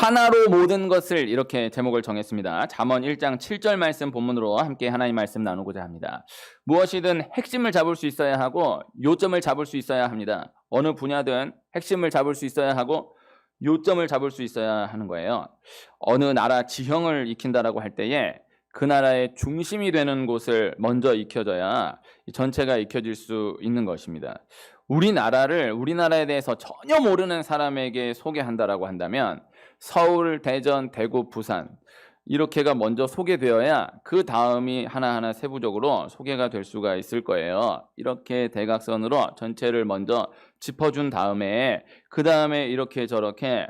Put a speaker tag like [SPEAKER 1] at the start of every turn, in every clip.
[SPEAKER 1] 하나로 모든 것을 이렇게 제목을 정했습니다. 잠언 1장 7절 말씀 본문으로 함께 하나님 말씀 나누고자 합니다. 무엇이든 핵심을 잡을 수 있어야 하고 요점을 잡을 수 있어야 합니다. 어느 분야든 핵심을 잡을 수 있어야 하고 요점을 잡을 수 있어야 하는 거예요. 어느 나라 지형을 익힌다라고 할 때에 그 나라의 중심이 되는 곳을 먼저 익혀져야 전체가 익혀질 수 있는 것입니다. 우리나라에 대해서 전혀 모르는 사람에게 소개한다라고 한다면 서울, 대전, 대구, 부산 이렇게가 먼저 소개되어야 그 다음이 하나하나 세부적으로 소개가 될 수가 있을 거예요. 이렇게 대각선으로 전체를 먼저 짚어준 다음에 그 다음에 이렇게 저렇게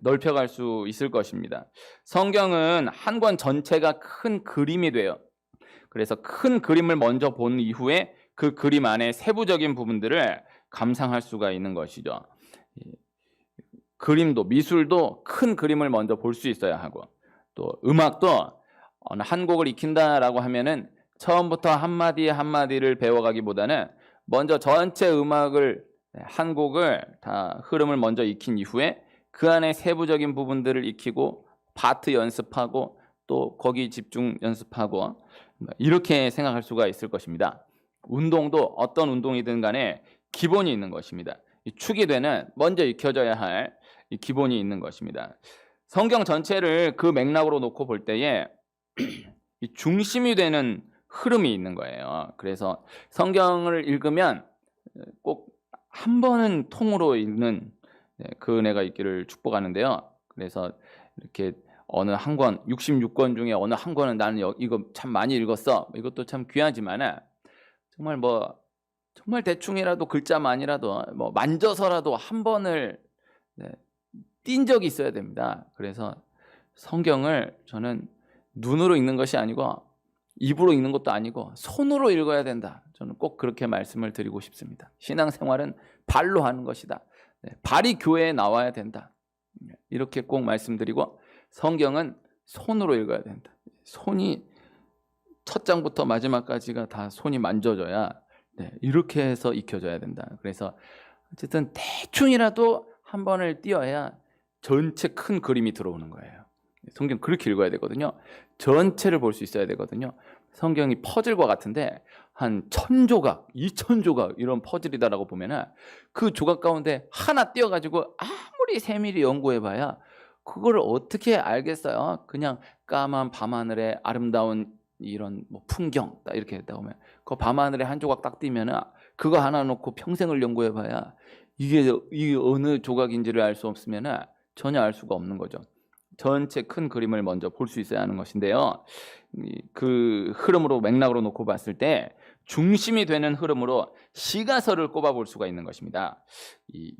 [SPEAKER 1] 넓혀갈 수 있을 것입니다. 성경은 한 권 전체가 큰 그림이 돼요. 그래서 큰 그림을 먼저 본 이후에 그 그림 안에 세부적인 부분들을 감상할 수가 있는 것이죠. 그림도 미술도 큰 그림을 먼저 볼 수 있어야 하고 또 음악도 어느 한 곡을 익힌다라고 하면은 처음부터 한마디 한마디를 배워가기보다는 먼저 전체 음악을 한 곡을 다 흐름을 먼저 익힌 이후에 그 안에 세부적인 부분들을 익히고 파트 연습하고 또 거기 집중 연습하고 이렇게 생각할 수가 있을 것입니다. 운동도 어떤 운동이든 간에 기본이 있는 것입니다. 축이 되는 먼저 익혀져야 할 이 기본이 있는 것입니다. 성경 전체를 그 맥락으로 놓고 볼 때에 이 중심이 되는 흐름이 있는 거예요. 그래서 성경을 읽으면 꼭 한 번은 통으로 읽는 그 은혜가 있기를 축복하는데요. 그래서 이렇게 어느 한 권, 66권 중에 어느 한 권은 나는 이거 참 많이 읽었어. 이것도 참 귀하지만 정말 대충이라도 글자만이라도 만져서라도 한 번을 띈 적이 있어야 됩니다. 그래서 성경을 저는 눈으로 읽는 것이 아니고 입으로 읽는 것도 아니고 손으로 읽어야 된다. 저는 꼭 그렇게 말씀을 드리고 싶습니다. 신앙생활은 발로 하는 것이다. 발이 교회에 나와야 된다. 이렇게 꼭 말씀드리고 성경은 손으로 읽어야 된다. 손이 첫 장부터 마지막까지가 다 손이 만져져야 이렇게 해서 익혀져야 된다. 그래서 어쨌든 대충이라도 한 번을 띄어야 전체 큰 그림이 들어오는 거예요. 성경 그렇게 읽어야 되거든요. 전체를 볼 수 있어야 되거든요. 성경이 퍼즐과 같은데 한 1000조각, 2000조각 이런 퍼즐이다라고 보면은 그 조각 가운데 하나 띄어가지고 아무리 세밀히 연구해봐야 그걸 어떻게 알겠어요? 그냥 까만 밤하늘에 아름다운 이런 풍경 딱 이렇게 했다 보면 그 밤하늘에 한 조각 딱 띄면은 그거 하나 놓고 평생을 연구해봐야 이게 어느 조각인지를 알 수 없으면은 전혀 알 수가 없는 거죠. 전체 큰 그림을 먼저 볼 수 있어야 하는 것인데요. 그 흐름으로 맥락으로 놓고 봤을 때 중심이 되는 흐름으로 시가서를 꼽아볼 수가 있는 것입니다.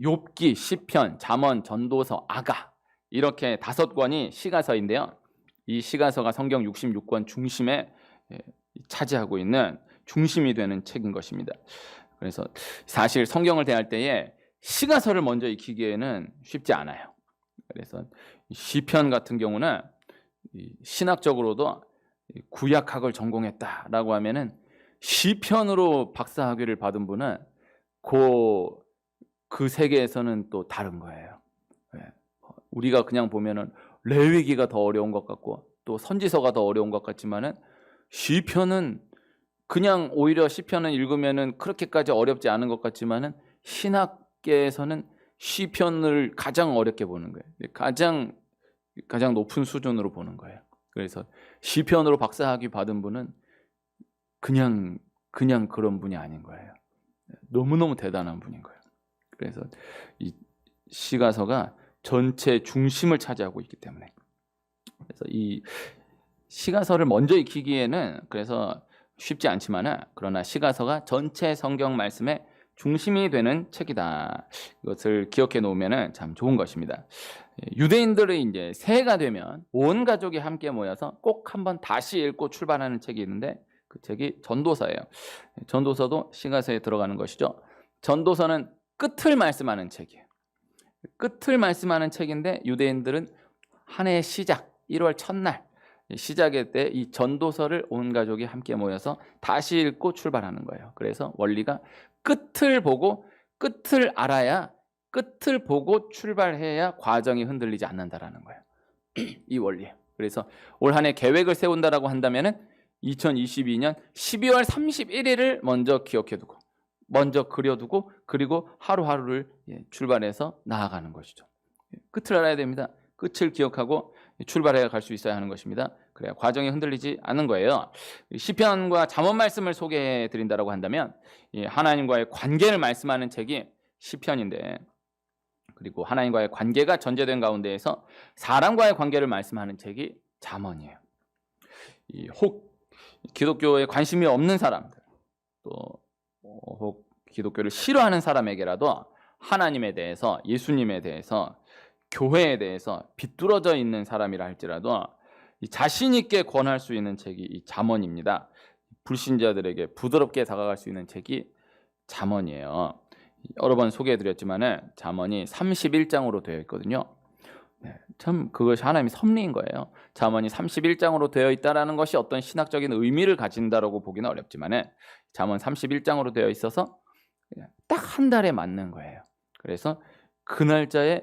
[SPEAKER 1] 욥기, 시편, 잠언, 전도서, 아가 이렇게 5권이 시가서인데요. 이 시가서가 성경 66권 중심에 차지하고 있는 중심이 되는 책인 것입니다. 그래서 사실 성경을 대할 때에 시가서를 먼저 익히기에는 쉽지 않아요. 그래서 시편 같은 경우는 신학적으로도 구약학을 전공했다라고 하면은 시편으로 박사학위를 받은 분은 그 세계에서는 또 다른 거예요. 우리가 그냥 보면은 레위기가 더 어려운 것 같고 또 선지서가 더 어려운 것 같지만은 시편은 그냥 오히려 시편을 읽으면은 그렇게까지 어렵지 않은 것 같지만은 신학계에서는 시편을 가장 어렵게 보는 거예요. 가장 높은 수준으로 보는 거예요. 그래서 시편으로 박사학위 받은 분은 그냥 그런 분이 아닌 거예요. 너무너무 대단한 분인 거예요. 그래서 이 시가서가 전체 중심을 차지하고 있기 때문에 그래서 이 시가서를 먼저 익히기에는 그래서 쉽지 않지만은 그러나 시가서가 전체 성경 말씀의 중심이 되는 책이다. 이것을 기억해 놓으면 참 좋은 것입니다. 유대인들의 이제 새해가 되면 온 가족이 함께 모여서 꼭 한번 다시 읽고 출발하는 책이 있는데 그 책이 전도서예요. 전도서도 시가서에 들어가는 것이죠. 전도서는 끝을 말씀하는 책이에요. 끝을 말씀하는 책인데 유대인들은 한 해의 시작 1월 첫날 시작일 때 이 전도서를 온 가족이 함께 모여서 다시 읽고 출발하는 거예요. 그래서 원리가 끝을 보고 끝을 알아야 끝을 보고 출발해야 과정이 흔들리지 않는다라는 거예요. 이 원리예요. 그래서 올 한 해 계획을 세운다라고 한다면은 2022년 12월 31일을 먼저 기억해두고, 먼저 그려두고, 그리고 하루하루를 출발해서 나아가는 것이죠. 끝을 알아야 됩니다. 끝을 기억하고 출발해 갈 수 있어야 하는 것입니다. 그래야 과정이 흔들리지 않는 거예요. 시편과 잠언 말씀을 소개해 드린다라고 한다면 하나님과의 관계를 말씀하는 책이 시편인데, 그리고 하나님과의 관계가 전제된 가운데에서 사람과의 관계를 말씀하는 책이 잠언이에요. 혹 기독교에 관심이 없는 사람들, 또 혹 기독교를 싫어하는 사람에게라도 하나님에 대해서, 예수님에 대해서, 교회에 대해서 비뚤어져 있는 사람이라 할지라도 자신 있게 권할 수 있는 책이 이 잠언입니다. 불신자들에게 부드럽게 다가갈 수 있는 책이 잠언이에요. 여러 번 소개해드렸지만 잠언이 31장으로 되어 있거든요. 참 그것이 하나님의 섭리인 거예요. 잠언이 31장으로 되어 있다는 것이 어떤 신학적인 의미를 가진다라고 보기는 어렵지만 잠언 31장으로 되어 있어서 딱 한 달에 맞는 거예요. 그래서 그 날짜에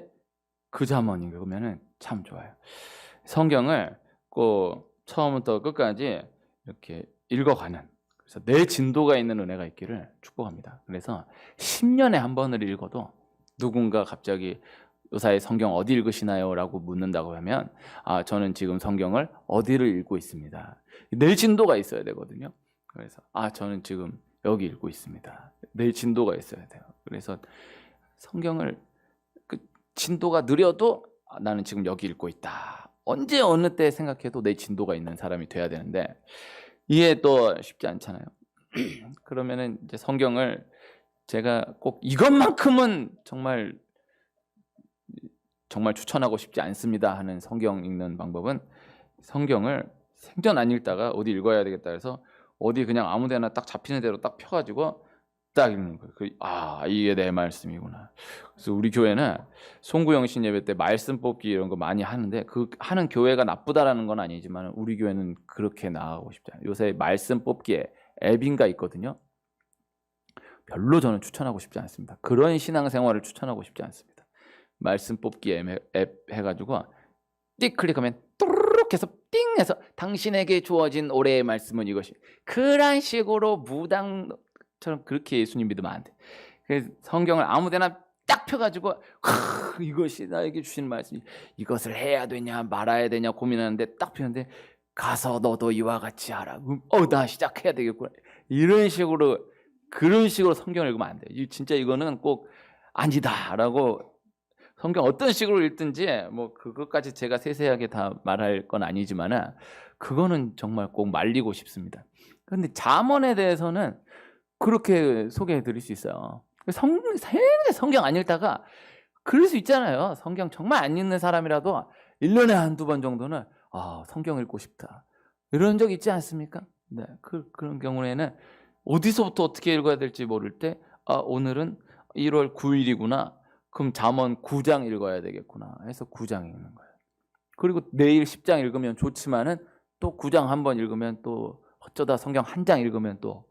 [SPEAKER 1] 그 잠언 읽으면 참 좋아요. 성경을 꼭 처음부터 끝까지 이렇게 읽어가는, 그래서 내 진도가 있는 은혜가 있기를 축복합니다. 그래서 10년에 한 번을 읽어도 누군가 갑자기 요사이 성경 어디 읽으시나요? 라고 묻는다고 하면 저는 지금 성경을 어디를 읽고 있습니다. 내 진도가 있어야 되거든요. 그래서 저는 지금 여기 읽고 있습니다. 내 진도가 있어야 돼요. 그래서 성경을 진도가 느려도 나는 지금 여기 읽고 있다. 언제 어느 때 생각해도 내 진도가 있는 사람이 돼야 되는데 이게 또 쉽지 않잖아요. 그러면은 이제 성경을 제가 꼭 이것만큼은 정말 추천하고 싶지 않습니다 하는 성경 읽는 방법은, 성경을 생전 안 읽다가 어디 읽어야 되겠다 해서 어디 그냥 아무데나 딱 잡히는 대로 딱 펴가지고 딱 읽는 거예요. 이게 내 말씀이구나. 그래서 우리 교회는 송구영신 예배 때 말씀 뽑기 이런 거 많이 하는데, 그 하는 교회가 나쁘다라는 건 아니지만 우리 교회는 그렇게 나가고 싶지 않아요. 요새 말씀 뽑기에 앱인가 있거든요. 별로 저는 추천하고 싶지 않습니다. 그런 신앙생활을 추천하고 싶지 않습니다. 말씀 뽑기 앱 해가지고 띡 클릭하면 뚜루룩 해서 띵 해서 당신에게 주어진 올해의 말씀은 이것이, 그런 식으로 무당처럼 그렇게 예수님 믿으면 안 돼. 그래서 성경을 아무데나 딱 펴가지고 이것이 나에게 주신 말씀이, 이것을 해야 되냐 말아야 되냐 고민하는데 딱 펴는데, 가서 너도 이와 같이 하라. 나 시작해야 되겠구나. 이런 식으로, 그런 식으로 성경을 읽으면 안 돼. 진짜 이거는 꼭 아니다라고, 성경 어떤 식으로 읽든지 뭐 그것까지 제가 세세하게 다 말할 건 아니지만 그거는 정말 꼭 말리고 싶습니다. 그런데 잠언에 대해서는 그렇게 소개해 드릴 수 있어요. 성경 안 읽다가 그럴 수 있잖아요. 성경 정말 안 읽는 사람이라도 1년에 한두 번 정도는 성경 읽고 싶다, 이런 적 있지 않습니까? 네, 그런 경우에는 어디서부터 어떻게 읽어야 될지 모를 때 오늘은 1월 9일이구나. 그럼 잠언 9장 읽어야 되겠구나 해서 9장 읽는 거예요. 그리고 내일 10장 읽으면 좋지만은 또 9장 한 번 읽으면 또 어쩌다 성경 한 장 읽으면 또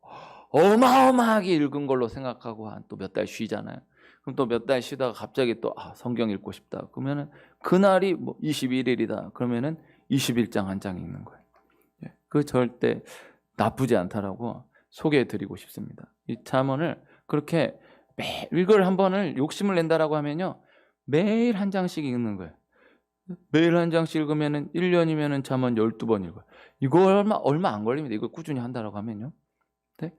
[SPEAKER 1] 어마어마하게 읽은 걸로 생각하고 한 또 몇 달 쉬잖아요. 그럼 또 몇 달 쉬다가 갑자기 또 성경 읽고 싶다. 그러면은 그날이 뭐 21일이다. 그러면은 21장 한 장 읽는 거예요. 그 절대 나쁘지 않다라고 소개해 드리고 싶습니다. 이 잠언을 그렇게 매일 이걸 한 번을 욕심을 낸다라고 하면요, 매일 한 장씩 읽는 거예요. 매일 한 장씩 읽으면은 1년이면은 잠언 12번 읽어요. 이거 얼마 안 걸립니다. 이걸 꾸준히 한다라고 하면요. 네?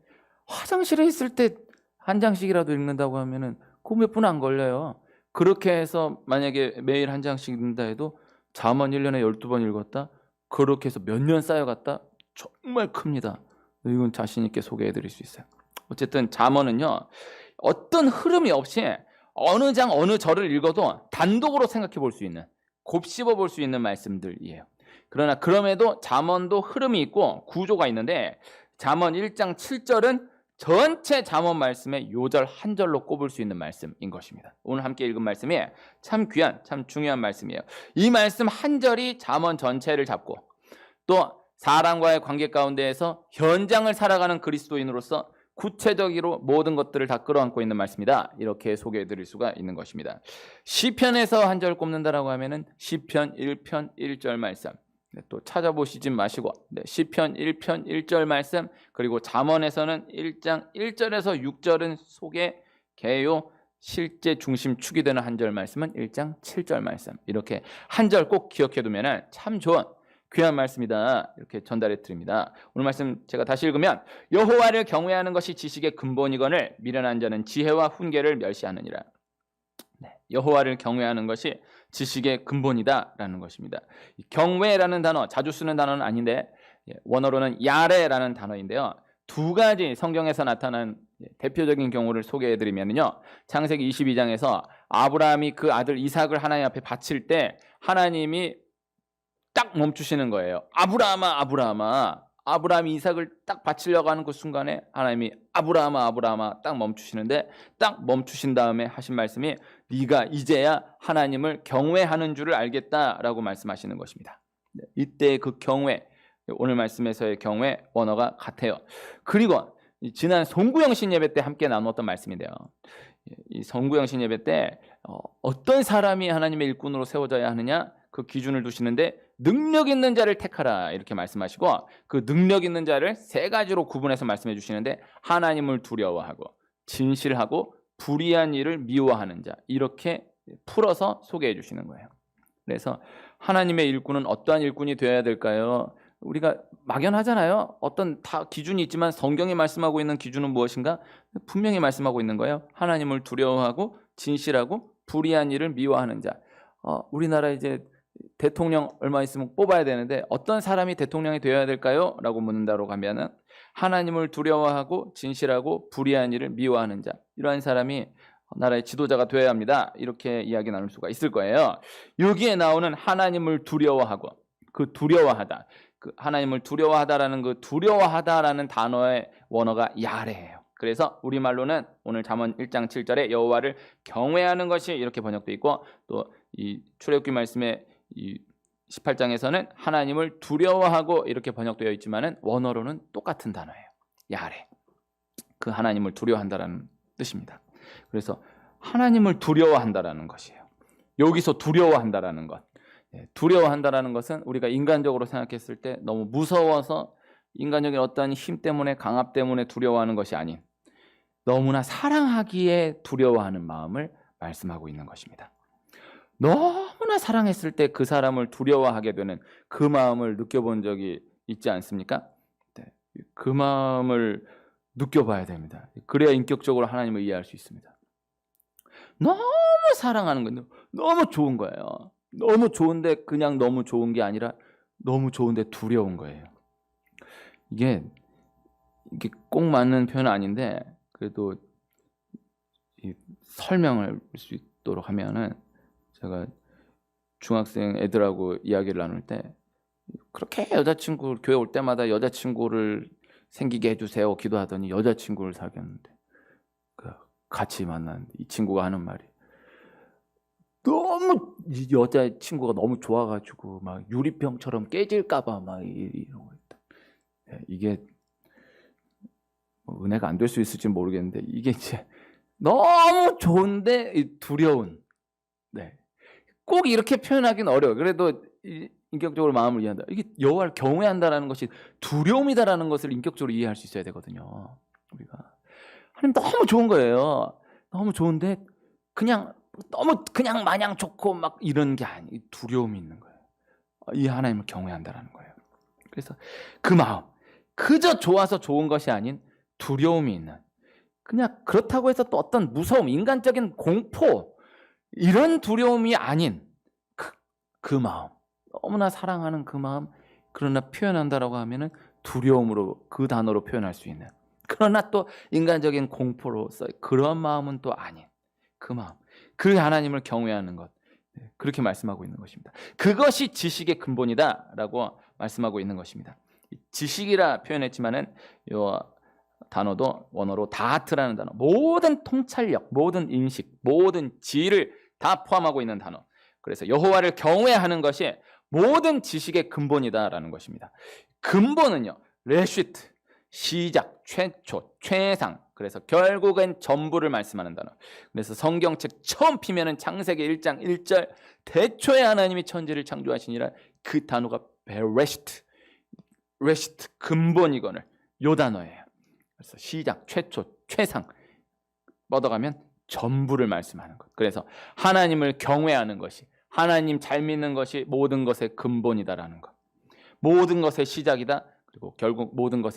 [SPEAKER 1] 화장실에 있을 때 한 장씩이라도 읽는다고 하면은 그 몇 분 안 걸려요. 그렇게 해서 만약에 매일 한 장씩 읽는다 해도 잠언 1년에 12번 읽었다. 그렇게 해서 몇 년 쌓여갔다. 정말 큽니다. 이건 자신 있게 소개해 드릴 수 있어요. 어쨌든 잠언은요, 어떤 흐름이 없이 어느 장 어느 절을 읽어도 단독으로 생각해 볼 수 있는, 곱씹어 볼 수 있는 말씀들이에요. 그러나 그럼에도 잠언도 흐름이 있고 구조가 있는데, 잠언 1장 7절은 전체 잠언 말씀의 요절 한 절로 꼽을 수 있는 말씀인 것입니다. 오늘 함께 읽은 말씀이 참 귀한, 참 중요한 말씀이에요. 이 말씀 한 절이 잠언 전체를 잡고 또 사람과의 관계 가운데에서 현장을 살아가는 그리스도인으로서 구체적으로 모든 것들을 다 끌어안고 있는 말씀이다. 이렇게 소개해 드릴 수가 있는 것입니다. 시편에서 한 절 꼽는다라고 하면은 시편 1편 1절 말씀. 네, 또 찾아보시지 마시고 시편 1편 1절 말씀, 그리고 잠언에서는 1장 1절에서 6절은 속에 개요 실제 중심축이 되는 한 절 말씀은 1장 7절 말씀. 이렇게 한 절 꼭 기억해 두면 참 좋은 귀한 말씀이다. 이렇게 전달해 드립니다. 오늘 말씀 제가 다시 읽으면 여호와를 경외하는 것이 지식의 근본이거늘 미련한 자는 지혜와 훈계를 멸시하느니라. 네, 여호와를 경외하는 것이 지식의 근본이다라는 것입니다. 경외라는 단어 자주 쓰는 단어는 아닌데 원어로는 야레라는 단어인데요. 두 가지 성경에서 나타난 대표적인 경우를 소개해드리면요. 창세기 22장에서 아브라함이 그 아들 이삭을 하나님 앞에 바칠 때 하나님이 딱 멈추시는 거예요. 아브라함아, 아브라함아. 아브라함이 이삭을 딱 바치려고 하는 그 순간에 하나님이 아브라함아, 아브라함아 딱 멈추시는데, 딱 멈추신 다음에 하신 말씀이 네가 이제야 하나님을 경외하는 줄을 알겠다라고 말씀하시는 것입니다. 이때 그 경외, 오늘 말씀에서의 경외 원어가 같아요. 그리고 지난 송구영신 예배 때 함께 나누었던 말씀인데요. 이 송구영신 예배 때 어떤 사람이 하나님의 일꾼으로 세워져야 하느냐, 그 기준을 두시는데 능력 있는 자를 택하라 이렇게 말씀하시고, 그 능력 있는 자를 세 가지로 구분해서 말씀해 주시는데 하나님을 두려워하고 진실하고 불의한 일을 미워하는 자, 이렇게 풀어서 소개해 주시는 거예요. 그래서 하나님의 일꾼은 어떠한 일꾼이 되어야 될까요? 우리가 막연하잖아요. 어떤 다 기준이 있지만 성경이 말씀하고 있는 기준은 무엇인가? 분명히 말씀하고 있는 거예요. 하나님을 두려워하고 진실하고 불의한 일을 미워하는 자. 우리나라 이제 대통령 얼마 있으면 뽑아야 되는데 어떤 사람이 대통령이 되어야 될까요? 라고 묻는다고 하면은 하나님을 두려워하고 진실하고 불의한 일을 미워하는 자, 이러한 사람이 나라의 지도자가 되어야 합니다. 이렇게 이야기 나눌 수가 있을 거예요. 여기에 나오는 하나님을 두려워하고, 그 두려워하다, 그 하나님을 두려워하다라는 그 두려워하다라는 단어의 원어가 야레예요. 그래서 우리말로는 오늘 잠언 1장 7절에 여호와를 경외하는 것이 이렇게 번역되어 있고, 또 이 출애굽기 말씀에 이 18장에서는 하나님을 두려워하고 이렇게 번역되어 있지만은 원어로는 똑같은 단어예요. 야레. 그 하나님을 두려워한다라는 뜻입니다. 그래서 하나님을 두려워한다라는 것이에요. 여기서 두려워한다라는 것. 두려워한다라는 것은 우리가 인간적으로 생각했을 때 너무 무서워서 인간적인 어떤 힘 때문에, 강압 때문에 두려워하는 것이 아닌 너무나 사랑하기에 두려워하는 마음을 말씀하고 있는 것입니다. 너무나 사랑했을 때 그 사람을 두려워하게 되는 그 마음을 느껴본 적이 있지 않습니까? 그 마음을 느껴봐야 됩니다. 그래야 인격적으로 하나님을 이해할 수 있습니다. 너무 사랑하는 건데 너무 좋은 거예요. 너무 좋은데 그냥 너무 좋은 게 아니라 너무 좋은데 두려운 거예요. 이게 꼭 맞는 표현은 아닌데 그래도 설명을 할 수 있도록 하면은, 제가 중학생 애들하고 이야기를 나눌 때 그렇게 여자친구 교회 올 때마다 여자친구를 생기게 해주세요 기도하더니 여자친구를 사귀었는데 같이 만난 이 친구가 하는 말이 너무 여자친구가 너무 좋아가지고 막 유리병처럼 깨질까봐 막 이러고 있다. 이게 은혜가 안 될 수 있을지 모르겠는데 이게 이제 너무 좋은데 두려운. 꼭 이렇게 표현하기는 어려워요. 그래도 인격적으로 마음을 이해한다. 이게 여호와를 경외한다라는 것이 두려움이다라는 것을 인격적으로 이해할 수 있어야 되거든요. 우리가 하나님 너무 좋은 거예요. 너무 좋은데 그냥 너무 그냥 마냥 좋고 막 이런 게 아니, 두려움이 있는 거예요. 이 하나님을 경외한다라는 거예요. 그래서 그 마음, 그저 좋아서 좋은 것이 아닌 두려움이 있는, 그냥 그렇다고 해서 또 어떤 무서움, 인간적인 공포, 이런 두려움이 아닌 그 마음, 너무나 사랑하는 그 마음, 그러나 표현한다라고 하면은 두려움으로, 그 단어로 표현할 수 있는, 그러나 또 인간적인 공포로서 그런 마음은 또 아닌 그 마음, 그 하나님을 경외하는 것, 그렇게 말씀하고 있는 것입니다. 그것이 지식의 근본이다라고 말씀하고 있는 것입니다. 지식이라 표현했지만은 요 단어도 원어로 다하트라는 단어, 모든 통찰력, 모든 인식, 모든 지혜를 다 포함하고 있는 단어. 그래서 여호와를 경외하는 것이 모든 지식의 근본이다라는 것입니다. 근본은요, 레시트, 시작, 최초, 최상. 그래서 결국엔 전부를 말씀하는 단어. 그래서 성경책 처음 피면은 창세기 1장 1절 대초에 하나님이 천지를 창조하시니라 그 단어가 베레시트, 레시트 근본이거늘 요 단어예요. 그래서 시작, 최초, 최상 뻗어가면 전부를 말씀하는 것. 그래서 하나님을 경외하는 것이, 하나님 잘 믿는 것이 모든 것의 근본이다라는 것. 모든 것의 시작이다. 그리고 결국 모든 것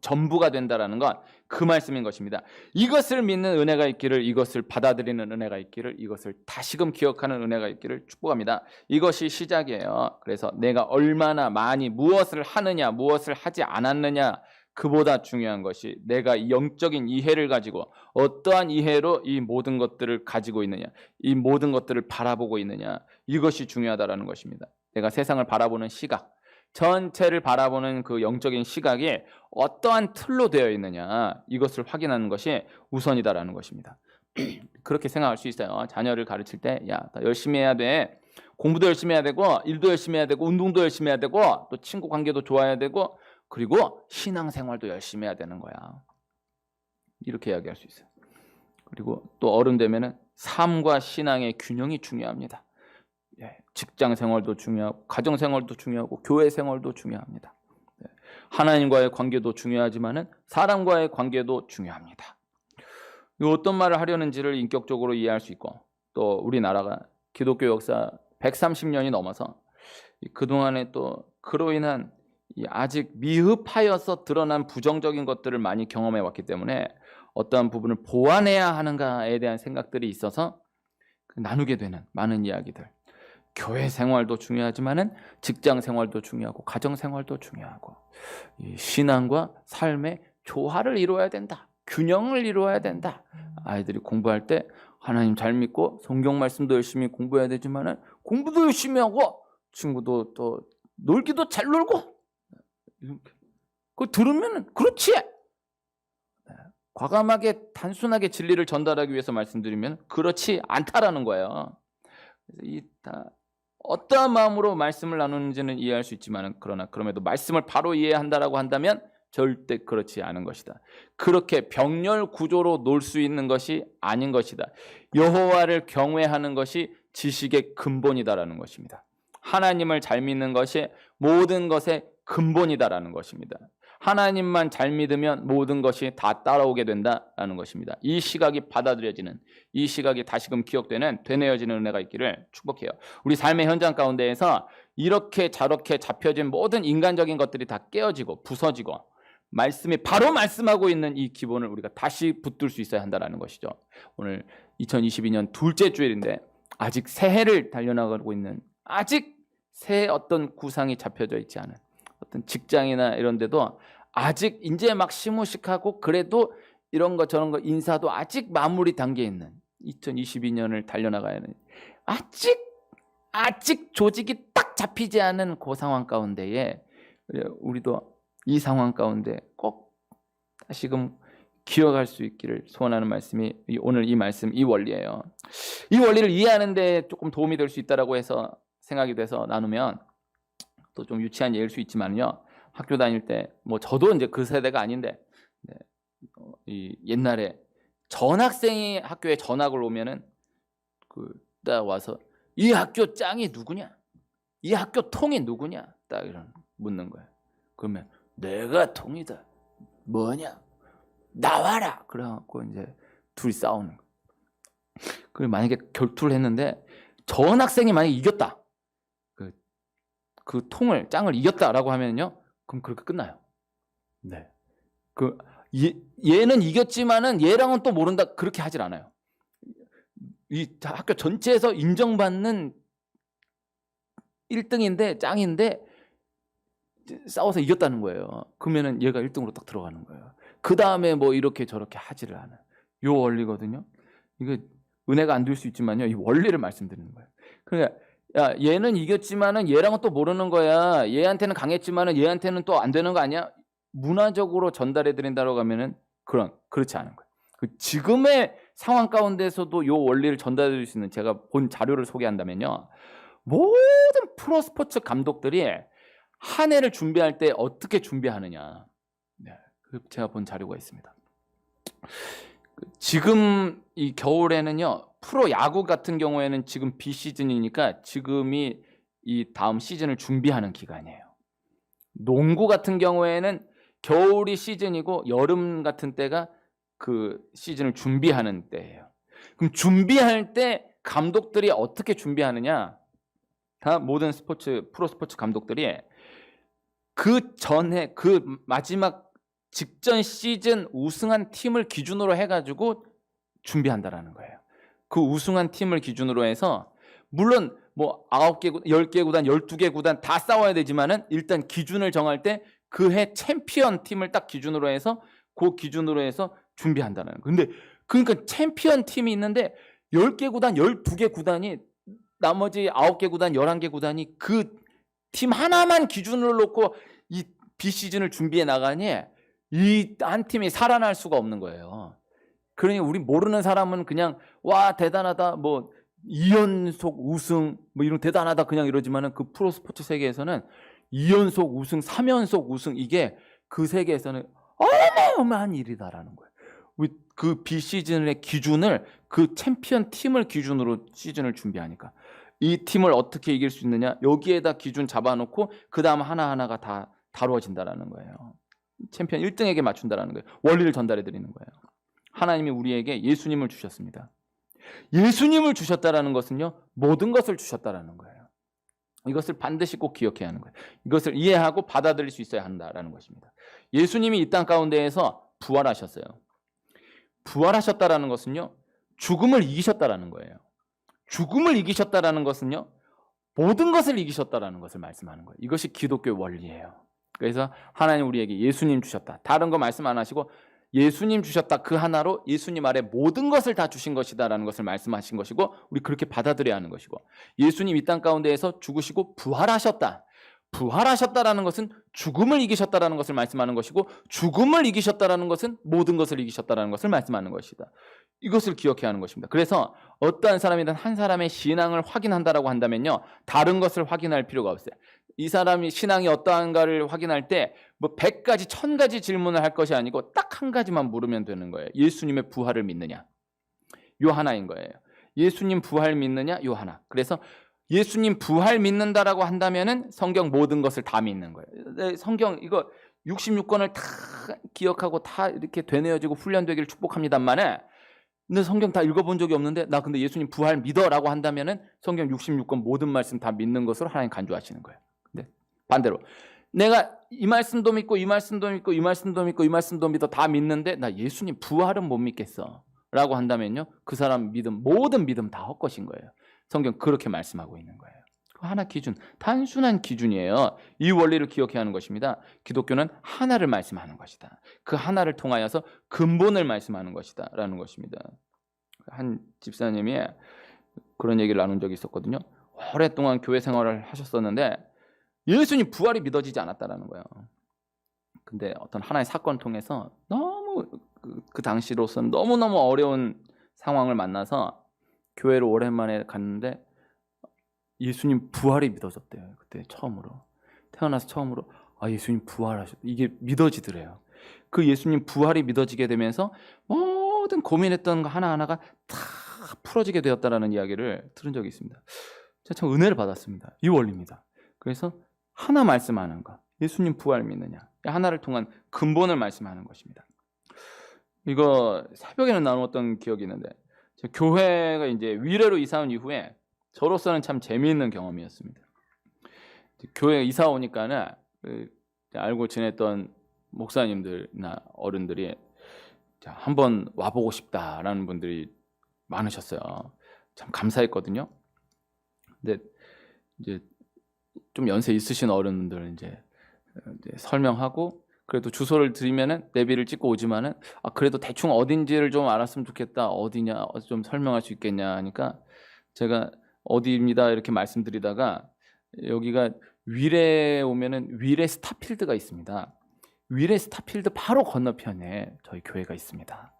[SPEAKER 1] 전부가 된다라는 것, 그 말씀인 것입니다. 이것을 믿는 은혜가 있기를, 이것을 받아들이는 은혜가 있기를, 이것을 다시금 기억하는 은혜가 있기를 축복합니다. 이것이 시작이에요. 그래서 내가 얼마나 많이 무엇을 하느냐, 무엇을 하지 않았느냐, 그보다 중요한 것이 내가 영적인 이해를 가지고 어떠한 이해로 이 모든 것들을 가지고 있느냐, 이 모든 것들을 바라보고 있느냐, 이것이 중요하다라는 것입니다. 내가 세상을 바라보는 시각, 전체를 바라보는 그 영적인 시각이 어떠한 틀로 되어 있느냐, 이것을 확인하는 것이 우선이다라는 것입니다. 그렇게 생각할 수 있어요. 자녀를 가르칠 때, 야, 다 열심히 해야 돼. 공부도 열심히 해야 되고, 일도 열심히 해야 되고, 운동도 열심히 해야 되고, 또 친구 관계도 좋아야 되고, 그리고 신앙생활도 열심히 해야 되는 거야. 이렇게 이야기할 수 있어요. 그리고 또 어른 되면은 삶과 신앙의 균형이 중요합니다. 직장 생활도 중요하고, 가정 생활도 중요하고, 교회 생활도 중요합니다. 하나님과의 관계도 중요하지만은 사람과의 관계도 중요합니다. 어떤 말을 하려는지를 인격적으로 이해할 수 있고, 또 우리나라가 기독교 역사 130년이 넘어서 그동안에 또 그로 인한 아직 미흡하여서 드러난 부정적인 것들을 많이 경험해 왔기 때문에 어떠한 부분을 보완해야 하는가에 대한 생각들이 있어서 나누게 되는 많은 이야기들. 교회 생활도 중요하지만은 직장 생활도 중요하고, 가정 생활도 중요하고, 이 신앙과 삶의 조화를 이루어야 된다. 균형을 이루어야 된다. 아이들이 공부할 때 하나님 잘 믿고 성경 말씀도 열심히 공부해야 되지만은 공부도 열심히 하고 친구도 또 놀기도 잘 놀고, 그거 들으면 그렇지. 과감하게 단순하게 진리를 전달하기 위해서 말씀드리면 그렇지 않다라는 거예요. 그래서 어떠한 마음으로 말씀을 나누는지는 이해할 수 있지만, 그러나 그럼에도 말씀을 바로 이해한다라고 한다면 절대 그렇지 않은 것이다. 그렇게 병렬 구조로 놀 수 있는 것이 아닌 것이다. 여호와를 경외하는 것이 지식의 근본이다라는 것입니다. 하나님을 잘 믿는 것이 모든 것의 근본이다라는 것입니다. 하나님만 잘 믿으면 모든 것이 다 따라오게 된다라는 것입니다. 이 시각이 받아들여지는, 이 시각이 다시금 기억되는, 되뇌어지는 은혜가 있기를 축복해요. 우리 삶의 현장 가운데에서 이렇게 저렇게 잡혀진 모든 인간적인 것들이 다 깨어지고 부서지고, 말씀이 바로 말씀하고 있는 이 기본을 우리가 다시 붙들 수 있어야 한다는 것이죠. 오늘 2022년 둘째 주일인데 아직 새해를 달려나가고 있는, 아직 새 어떤 구상이 잡혀져 있지 않은 어떤 직장이나 이런 데도 아직 이제 막 시무식하고, 그래도 이런 거 저런 거 인사도 아직 마무리 단계에 있는 2022년을 달려나가야 하는, 아직 조직이 딱 잡히지 않은 그 상황 가운데에 우리도 이 상황 가운데 꼭 다시금 기억할 수 있기를 소원하는 말씀이 오늘 이 말씀, 이 원리예요. 이 원리를 이해하는 데 조금 도움이 될 수 있다라고 해서 생각이 돼서 나누면, 또 좀 유치한 예일 수 있지만요, 학교 다닐 때 뭐 저도 이제 그 세대가 아닌데, 이 옛날에 전학생이 학교에 전학을 오면은 딱 와서 이 학교 짱이 누구냐, 이 학교 통이 누구냐, 딱 이런 묻는 거예요. 그러면 내가 통이다, 뭐냐, 나와라. 그래갖고 이제 둘이 싸우는 거예요. 그 만약에 결투를 했는데 전학생이 만약에 이겼다, 그 통을, 짱을 이겼다라고 하면요, 그럼 그렇게 끝나요. 네. 얘는 이겼지만은 얘랑은 또 모른다, 그렇게 하질 않아요. 이 학교 전체에서 인정받는 1등인데, 짱인데 싸워서 이겼다는 거예요. 그러면은 얘가 1등으로 딱 들어가는 거예요. 그 다음에 뭐 이렇게 저렇게 하지를 않아요. 요 원리거든요. 이거 은혜가 안 될 수 있지만요, 이 원리를 말씀드리는 거예요. 그러니까 야, 얘는 이겼지만은 얘랑은 또 모르는 거야. 얘한테는 강했지만은 얘한테는 또 안 되는 거 아니야? 문화적으로 전달해 드린다고 하면은 그렇지 않은 거예요. 그 지금의 상황 가운데서도 요 원리를 전달해 드릴 수 있는, 제가 본 자료를 소개한다면요, 모든 프로스포츠 감독들이 한 해를 준비할 때 어떻게 준비하느냐. 네. 제가 본 자료가 있습니다. 지금 이 겨울에는요, 프로 야구 같은 경우에는 지금 비시즌이니까 지금이 이 다음 시즌을 준비하는 기간이에요. 농구 같은 경우에는 겨울이 시즌이고 여름 같은 때가 그 시즌을 준비하는 때예요. 그럼 준비할 때 감독들이 어떻게 준비하느냐? 다 모든 프로 스포츠 감독들이 그 전에 그 마지막 직전 시즌 우승한 팀을 기준으로 해가지고 준비한다라는 거예요. 그 우승한 팀을 기준으로 해서 물론 뭐 9개, 10개 구단, 12개 구단 다 싸워야 되지만은 일단 기준을 정할 때 그 해 챔피언 팀을 딱 기준으로 해서 그 기준으로 해서 준비한다는 거예요. 근데 그러니까 챔피언 팀이 있는데 10개 구단, 12개 구단이 나머지 9개 구단, 11개 구단이 그 팀 하나만 기준으로 놓고 이 비시즌을 준비해 나가니 이 한 팀이 살아날 수가 없는 거예요. 그러니 우리 모르는 사람은 그냥 와 대단하다 뭐 2연속 우승 뭐 이런 대단하다 그냥 이러지만은 그 프로 스포츠 세계에서는 2연속 우승, 3연속 우승 이게 그 세계에서는 어마어마한 일이다라는 거예요. 그 비시즌의 기준을 그 챔피언 팀을 기준으로 시즌을 준비하니까 이 팀을 어떻게 이길 수 있느냐 여기에다 기준 잡아놓고 그 다음 하나하나가 다 다루어진다라는 거예요. 챔피언 1등에게 맞춘다라는 거예요. 원리를 전달해 드리는 거예요. 하나님이 우리에게 예수님을 주셨습니다. 예수님을 주셨다라는 것은요 모든 것을 주셨다라는 거예요. 이것을 반드시 꼭 기억해야 하는 거예요. 이것을 이해하고 받아들일 수 있어야 한다라는 것입니다. 예수님이 이 땅 가운데에서 부활하셨어요. 부활하셨다라는 것은요 죽음을 이기셨다라는 거예요. 죽음을 이기셨다라는 것은요 모든 것을 이기셨다라는 것을 말씀하는 거예요. 이것이 기독교의 원리예요. 그래서 하나님 우리에게 예수님 주셨다. 다른 거 말씀 안 하시고 예수님 주셨다. 그 하나로 예수님 아래 모든 것을 다 주신 것이다라는 것을 말씀하신 것이고 우리 그렇게 받아들여야 하는 것이고 예수님 이 땅 가운데에서 죽으시고 부활하셨다. 부활하셨다라는 것은 죽음을 이기셨다라는 것을 말씀하는 것이고 죽음을 이기셨다라는 것은 모든 것을 이기셨다라는 것을 말씀하는 것이다. 이것을 기억해야 하는 것입니다. 그래서 어떠한 사람이든 한 사람의 신앙을 확인한다라고 한다면요. 다른 것을 확인할 필요가 없어요. 이 사람이 신앙이 어떠한가를 확인할 때 뭐 100가지, 1000가지 질문을 할 것이 아니고 딱 한 가지만 물으면 되는 거예요. 예수님의 부활을 믿느냐? 요 하나인 거예요. 예수님 부활 믿느냐? 요 하나. 그래서 예수님 부활 믿는다라고 한다면은 성경 모든 것을 다 믿는 거예요. 성경 이거 66권을 다 기억하고 다 이렇게 되뇌어지고 훈련되기를 축복합니다만은 근데 성경 다 읽어본 적이 없는데 나 근데 예수님 부활 믿어라고 한다면은 성경 66권 모든 말씀 다 믿는 것으로 하나님 간주하시는 거예요. 근데 반대로 내가 이 말씀도 믿고 이 말씀도 믿고 이 말씀도 믿고 이 말씀도 믿어 다 믿는데 나 예수님 부활은 못 믿겠어 라고 한다면요 그 사람 믿음 모든 믿음 다 헛것인 거예요. 성경 그렇게 말씀하고 있는 거예요. 하나 기준, 단순한 기준이에요. 이 원리를 기억해야 하는 것입니다. 기독교는 하나를 말씀하는 것이다. 그 하나를 통하여서 근본을 말씀하는 것이다 라는 것입니다. 한 집사님이 그런 얘기를 나눈 적이 있었거든요. 오랫동안 교회 생활을 하셨었는데 예수님 부활이 믿어지지 않았다라는 거예요. 근데 어떤 하나의 사건을 통해서 너무 그 당시로서는 너무너무 어려운 상황을 만나서 교회를 오랜만에 갔는데 예수님 부활이 믿어졌대요. 그때 처음으로 태어나서 처음으로 예수님 부활하셨 이게 믿어지더래요. 그 예수님 부활이 믿어지게 되면서 모든 고민했던 거 하나하나가 다 풀어지게 되었다라는 이야기를 들은 적이 있습니다. 제가 참 은혜를 받았습니다. 이 원리입니다. 그래서 하나 말씀하는 거 예수님 부활 믿느냐 하나를 통한 근본을 말씀하는 것입니다. 이거 새벽에는 나누었던 기억이 있는데 교회가 이제 위례로 이사 온 이후에 저로서는 참 재미있는 경험이었습니다. 교회에 이사 오니까는 알고 지냈던 목사님들이나 어른들이 한번 와보고 싶다라는 분들이 많으셨어요. 참 감사했거든요. 근데 이제 좀 연세 있으신 어른들은 이제 설명하고 그래도 주소를 드리면은 내비를 찍고 오지만은 그래도 대충 어딘지를 좀 알았으면 좋겠다. 어디냐 좀 설명할 수 있겠냐 하니까 제가 어디입니다 이렇게 말씀드리다가 여기가 위례에 오면은 위례 스타필드가 있습니다. 위례 스타필드 바로 건너편에 저희 교회가 있습니다.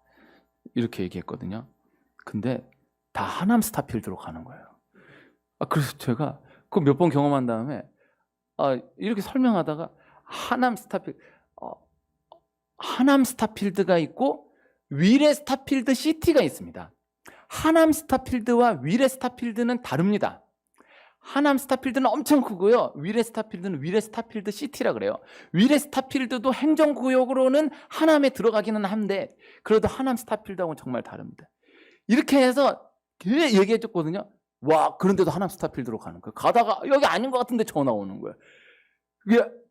[SPEAKER 1] 이렇게 얘기했거든요. 근데 다 하남 스타필드로 가는 거예요. 그래서 제가 그 몇 번 경험한 다음에 이렇게 설명하다가 하남 스타필드 하남 스타필드가 있고 위례 스타필드 시티가 있습니다. 하남 스타필드와 위례 스타필드는 다릅니다. 하남 스타필드는 엄청 크고요. 위례 스타필드는 위례 스타필드 시티라 그래요. 위례 스타필드도 행정구역으로는 하남에 들어가기는 한데 그래도 하남 스타필드하고는 정말 다릅니다. 이렇게 해서 얘기해 줬거든요. 와, 그런데도 하남 스타필드로 가는 거예요. 가다가 여기 아닌 것 같은데 전화 오는 거예요.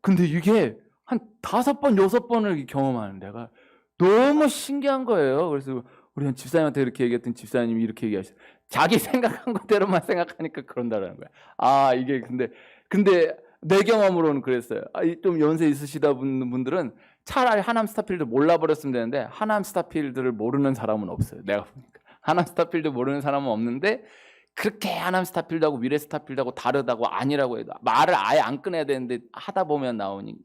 [SPEAKER 1] 근데 이게 한 5번, 6번을 경험하는 데가 너무 신기한 거예요. 그래서 우리 집사님한테 이렇게 얘기했더니 집사님이 이렇게 얘기하셨어요. 자기 생각한 것대로만 생각하니까 그런다라는 거야. 아, 이게 근데 내 경험으로는 그랬어요. 좀 연세 있으시다 분들은 차라리 하남 스타필드 몰라버렸으면 되는데 하남 스타필드를 모르는 사람은 없어요. 내가 보니까 하남 스타필드 모르는 사람은 없는데 그렇게 하남 스타필드하고 위례 스타필드하고 다르다고 아니라고 해도 말을 아예 안 꺼내야 되는데 하다 보면 나오니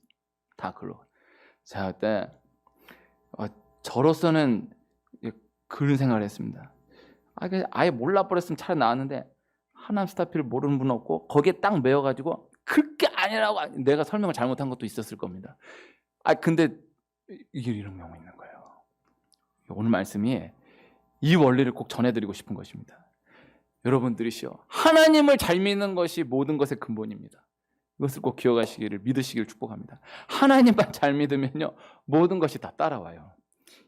[SPEAKER 1] 다 글로. 자, 그때 저로서는 그런 생각을 했습니다. 아예 몰라버렸으면 차라리 나왔는데 하남 스타필드 모르는 분 없고 거기에 딱 매여가지고 그렇게 아니라고 내가 설명을 잘못한 것도 있었을 겁니다. 근데 이게 이런 경우 있는 거예요. 오늘 말씀이 이 원리를 꼭 전해드리고 싶은 것입니다. 여러분들이시여, 하나님을 잘 믿는 것이 모든 것의 근본입니다. 이것을 꼭 기억하시기를 믿으시기를 축복합니다. 하나님만 잘 믿으면요 모든 것이 다 따라와요.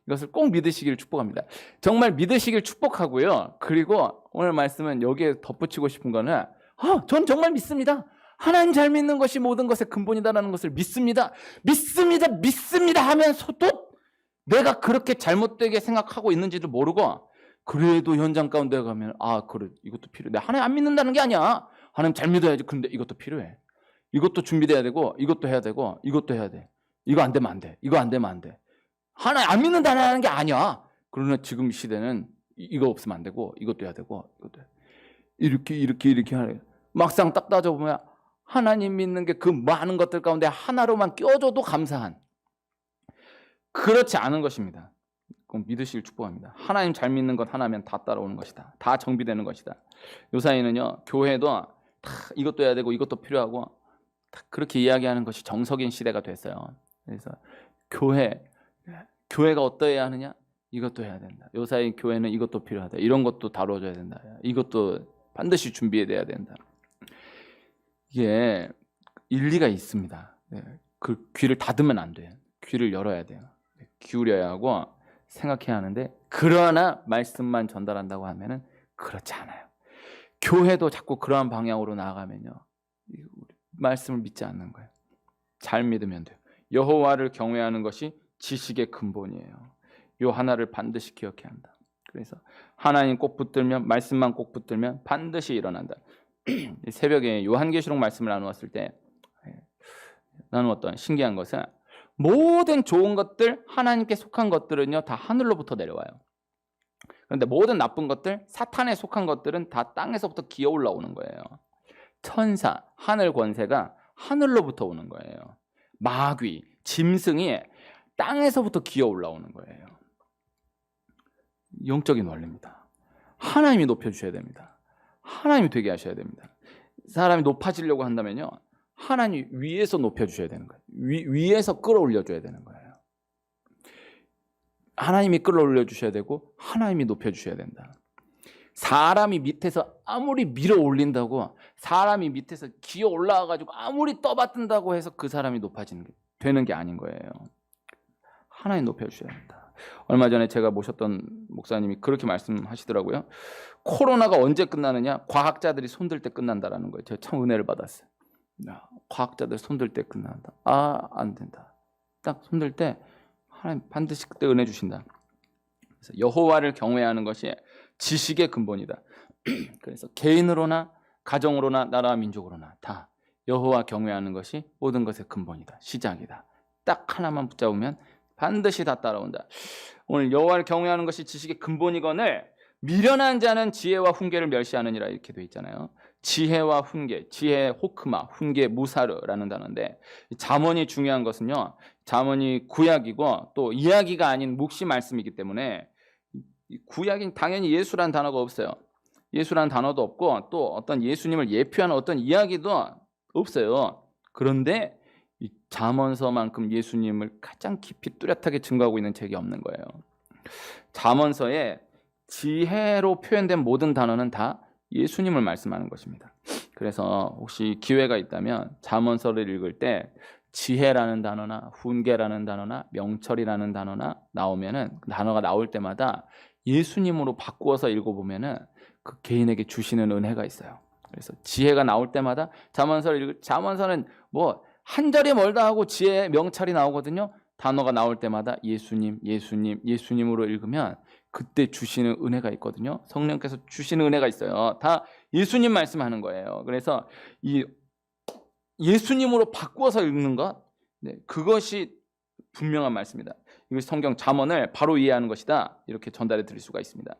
[SPEAKER 1] 이것을 꼭 믿으시기를 축복합니다. 정말 믿으시길 축복하고요. 그리고 오늘 말씀은 여기에 덧붙이고 싶은 거는 전 정말 믿습니다. 하나님 잘 믿는 것이 모든 것의 근본이다라는 것을 믿습니다. 믿습니다 하면서도 내가 그렇게 잘못되게 생각하고 있는지도 모르고 그래도 현장 가운데 가면 그래, 이것도 필요해. 내가 하나님 안 믿는다는 게 아니야. 하나님 잘 믿어야지. 근데 이것도 필요해. 이것도 준비돼야 되고 이것도 해야 되고 이것도 해야 돼. 이거 안 되면 안 돼. 이거 안 되면 안 돼. 하나님 안 믿는다는 게 아니야. 그러나 지금 시대는 이거 없으면 안 되고 이것도 해야 되고 이것도 이렇게 하네. 막상 딱 따져보면 하나님 믿는 게 그 많은 것들 가운데 하나로만 껴줘도 감사한 그렇지 않은 것입니다. 꼭 믿으시길 축복합니다. 하나님 잘 믿는 것 하나면 다 따라오는 것이다. 다 정비되는 것이다. 요사이는요 교회도 다 이것도 해야 되고 이것도 필요하고 다 그렇게 이야기하는 것이 정석인 시대가 됐어요. 그래서 교회가 어떠해야 하느냐? 이것도 해야 된다. 요사이 교회는 이것도 필요하다. 이런 것도 다뤄줘야 된다. 이것도 반드시 준비해야 된다. 이게 일리가 있습니다. 그 귀를 닫으면 안 돼요. 귀를 열어야 돼요. 기울여야 하고 생각해야 하는데 그러나 말씀만 전달한다고 하면은 그렇지 않아요. 교회도 자꾸 그러한 방향으로 나아가면요 말씀을 믿지 않는 거예요. 잘 믿으면 돼요. 여호와를 경외하는 것이 지식의 근본이에요. 요 하나를 반드시 기억해야 한다. 그래서 하나님 꼭 붙들면 말씀만 꼭 붙들면 반드시 일어난다. 새벽에 요한계시록 말씀을 나누었을 때 나누었던 신기한 것은 모든 좋은 것들 하나님께 속한 것들은요 다 하늘로부터 내려와요. 그런데 모든 나쁜 것들 사탄에 속한 것들은 다 땅에서부터 기어 올라오는 거예요. 천사, 하늘 권세가 하늘로부터 오는 거예요. 마귀, 짐승이 땅에서부터 기어 올라오는 거예요. 영적인 원리입니다. 하나님이 높여주셔야 됩니다. 하나님이 되게 하셔야 됩니다. 사람이 높아지려고 한다면요 하나님 위에서 높여주셔야 되는 거예요. 위에서 끌어올려줘야 되는 거예요. 하나님이 끌어올려 주셔야 되고 하나님이 높여주셔야 된다. 사람이 밑에서 아무리 밀어 올린다고 사람이 밑에서 기어 올라와가지고 아무리 떠받든다고 해서 그 사람이 되는 게 아닌 거예요. 하나님 높여주셔야 된다. 얼마 전에 제가 모셨던 목사님이 그렇게 말씀하시더라고요. 코로나가 언제 끝나느냐? 과학자들이 손들 때 끝난다라는 거예요. 제가 참 은혜를 받았어요. 과학자들 손들 때 끝난다. 안 된다. 딱 손들 때 하나님 반드시 그때 은혜 주신다. 그래서 여호와를 경외하는 것이 지식의 근본이다. 그래서 개인으로나 가정으로나 나라와 민족으로나 다 여호와 경외하는 것이 모든 것의 근본이다. 시작이다. 딱 하나만 붙잡으면 반드시 다 따라온다. 오늘 여호와를 경외하는 것이 지식의 근본이거늘 미련한 자는 지혜와 훈계를 멸시하느니라 이렇게 돼 있잖아요. 지혜와 훈계, 지혜 호크마, 훈계 무사르라는 단어인데 잠언이 중요한 것은요. 잠언이 구약이고 또 이야기가 아닌 묵시 말씀이기 때문에 구약인 당연히 예수라는 단어가 없어요. 예수라는 단어도 없고 또 어떤 예수님을 예표하는 어떤 이야기도 없어요. 그런데 이 잠언서만큼 예수님을 가장 깊이 뚜렷하게 증거하고 있는 책이 없는 거예요. 잠언서에 지혜로 표현된 모든 단어는 다 예수님을 말씀하는 것입니다. 그래서 혹시 기회가 있다면 잠언서를 읽을 때 지혜라는 단어나 훈계라는 단어나 명철이라는 단어나 나오면은 단어가 나올 때마다 예수님으로 바꾸어서 읽어보면은 그 개인에게 주시는 은혜가 있어요. 그래서 지혜가 나올 때마다 잠언서는 뭐 한 절이 멀다 하고 지혜 명찰이 나오거든요. 단어가 나올 때마다 예수님, 예수님, 예수님으로 읽으면 그때 주시는 은혜가 있거든요. 성령께서 주시는 은혜가 있어요. 다 예수님 말씀하는 거예요. 그래서 이 예수님으로 바꾸어서 읽는 것, 그것이 분명한 말씀이다. 이것이 성경 잠언을 바로 이해하는 것이다. 이렇게 전달해 드릴 수가 있습니다.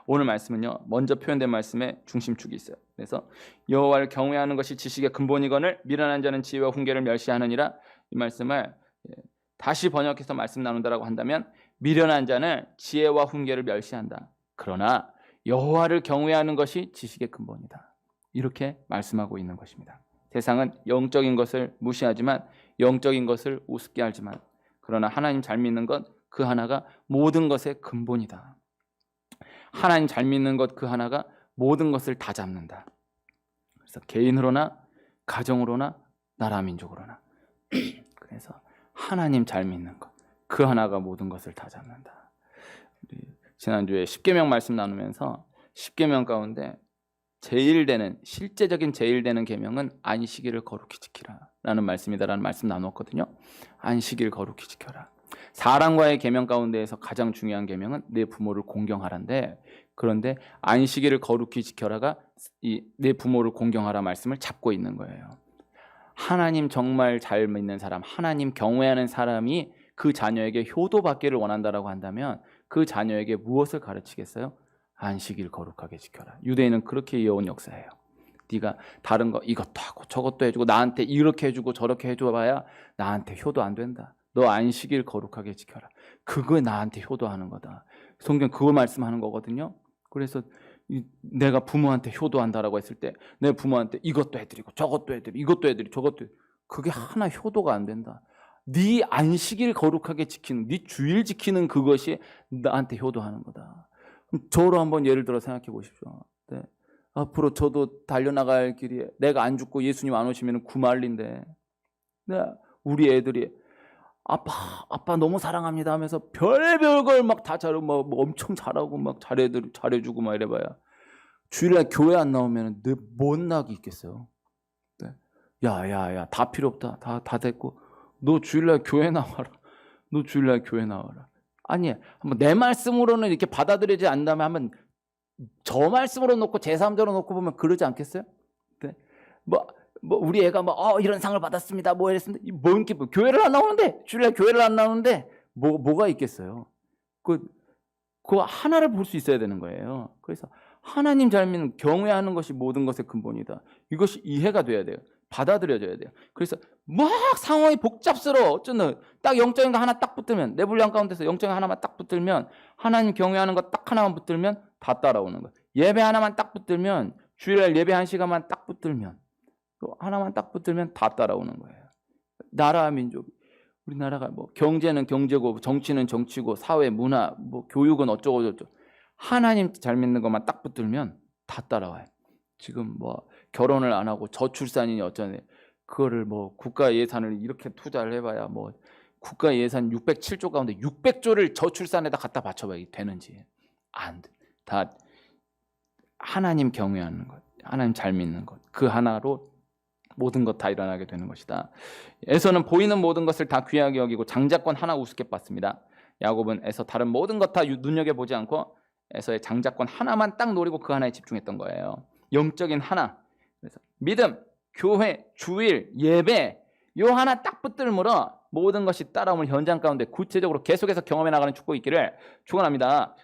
[SPEAKER 1] 오늘 말씀은요, 먼저 표현된 말씀에 중심축이 있어요. 그래서 여호와를 경외하는 것이 지식의 근본이거늘 미련한 자는 지혜와 훈계를 멸시하느니라. 이 말씀을 다시 번역해서 말씀 나눈다라고 한다면 미련한 자는 지혜와 훈계를 멸시한다. 그러나 여호와를 경외하는 것이 지식의 근본이다. 이렇게 말씀하고 있는 것입니다. 세상은 영적인 것을 무시하지만 영적인 것을 우습게 알지만 그러나 하나님 잘 믿는 것 그 하나가 모든 것의 근본이다. 하나님 잘 믿는 것 그 하나가 모든 것을 다 잡는다. 그래서 개인으로나 가정으로나 나라 민족으로나 그래서 하나님 잘 믿는 것 그 하나가 모든 것을 다 잡는다. 지난주에 십계명 말씀 나누면서 십계명 가운데 실제적인 제일 되는 계명은 안식일을 거룩히 지키라 라는 말씀이다라는 말씀 나눴거든요. 안식일 거룩히 지켜라. 사람과의 계명 가운데에서 가장 중요한 계명은 내 부모를 공경하라인데, 그런데 안식일을 거룩히 지켜라가 이 내 부모를 공경하라 말씀을 잡고 있는 거예요. 하나님 정말 잘 믿는 사람, 하나님 경외하는 사람이 그 자녀에게 효도받기를 원한다라고 한다면 그 자녀에게 무엇을 가르치겠어요? 안식일 거룩하게 지켜라. 유대인은 그렇게 이어온 역사예요. 네가 다른 거 이것도 하고 저것도 해주고 나한테 이렇게 해주고 저렇게 해줘봐야 나한테 효도 안 된다. 너 안식일 거룩하게 지켜라. 그거 나한테 효도하는 거다. 성경 그거 말씀하는 거거든요. 그래서 내가 부모한테 효도한다라고 했을 때 내 부모한테 이것도 해드리고 저것도 해드리고 이것도 해드리고 저것도 그게 하나 효도가 안 된다. 네 안식일 거룩하게 지키는, 네 주일 지키는 그것이 나한테 효도하는 거다. 저로 한번 예를 들어 생각해 보십시오. 네. 앞으로 저도 달려나갈 길이 내가 안 죽고 예수님 안 오시면 구말린데, 네. 우리 애들이 아빠 너무 사랑합니다 하면서 별별 걸 막 다 잘하고 뭐 엄청 잘하고 막 잘해주고 막 이래봐야 주일날 교회 안 나오면 내 뭔 낙이 있겠어요. 네. 야야야 다 필요 없다. 다 됐고 너 주일날 교회 나와라. 너 주일날 교회 나와라. 아니 한번 내 말씀으로는 이렇게 받아들이지 않는다면 한번 저 말씀으로 놓고 제3자로 놓고 보면 그러지 않겠어요? 네. 뭐 우리 애가 이런 상을 받았습니다. 뭐 이랬습니다. 교회를 안 나오는데 주일날 교회를 안 나오는데 뭐가 있겠어요? 그 하나를 볼 수 있어야 되는 거예요. 그래서 하나님 잘 믿는 경외하는 것이 모든 것의 근본이다. 이것이 이해가 돼야 돼요. 받아들여져야 돼요. 그래서 막 상황이 복잡스러워. 어쩌나 딱 영적인 거 하나 딱 붙들면 내 분량 가운데서 영적인 거 하나만 딱 붙들면 하나님 경외하는 거 딱 하나만 붙들면 다 따라오는 거예요. 예배 하나만 딱 붙들면 주일날 예배 1시간만 딱 붙들면 하나만 딱 붙들면 다 따라오는 거예요. 나라 민족 우리나라가 경제는 경제고 정치는 정치고 사회 문화 교육은 어쩌고 저쩌고 하나님 잘 믿는 것만 딱 붙들면 다 따라와요. 지금 결혼을 안 하고 저출산이니 어쩌네 그거를 국가 예산을 이렇게 투자를 해봐야 국가 예산 607조 가운데 600조를 저출산에다 갖다 바쳐봐야 되는지 안 돼. 다 하나님 경외하는 것, 하나님 잘 믿는 것 그 하나로 모든 것 다 일어나게 되는 것이다. 에서는 보이는 모든 것을 다 귀하게 여기고 장자권 하나 우습게 봤습니다. 야곱은 에서 다른 모든 것 다 눈여겨보지 않고 에서의 장자권 하나만 딱 노리고 그 하나에 집중했던 거예요. 영적인 하나. 그래서 믿음, 교회, 주일, 예배 요 하나 딱 붙들므로 모든 것이 따라오는 현장 가운데 구체적으로 계속해서 경험해 나가는 축복이 있기를 축원합니다.